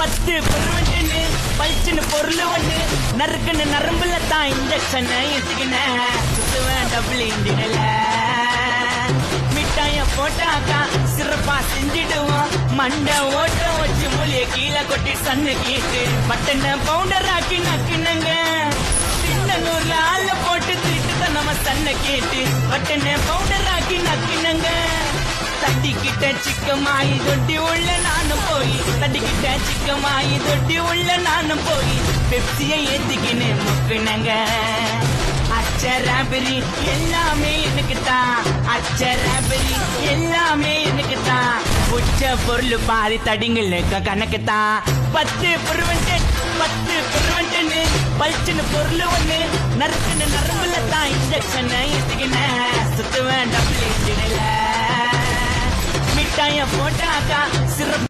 10 பொருவன்னு பளிச்சுன்னு பொருள் ஒண்ணு நறுக்குன்னு நரம்புல தான் இன்ஜெக்ஷன் எடுத்துக்கினேன் சுத்துவேன் டபுள் இன்ஜினில் மிட்டாய போட்டாக்கா சிறப்பா செஞ்சிடுவோம் மண்டை ஓட்ட வச்சு மூலிய கீழே கொட்டி சன்னு கீட்டு பட்டனை பவுண்டர் ஆக்கி நக்குனங்க சின்னூர்ல ஆள போட்டு திட்டு நம்ம சன்ன கேட்டு பட்டனை பவுண்டர் ஆக்கி நக்குனங்க தட்டிக்கிட்ட சிக்கமாயி தொட்டி உள்ள நானும் போய் தட்டிக்கிட்ட சிக்கமாயி தொட்டி உள்ள நானும் போய் பெப்சியை ஏத்திக்கின்னு முக்குனங்க அச்சராபரி எல்லாமே எனக்கு தான் அச்சராபரி எல்லாமே எனக்கு தான் உச்ச பொருள் பாதி தடிங்களுக்கு கணக்கு தான் 10 பொருவன்ட்டு பளிச்சுன்னு பொருள் ஒண்ணு நறுக்குன்னு நரம்புல தான் இன்ஜெக்ஷன் எடுத்துக்கினேன் சுத்துவேன் டபுள் இன்ஜினில் மிட்டாய போட்டாக்கா சிறப்பு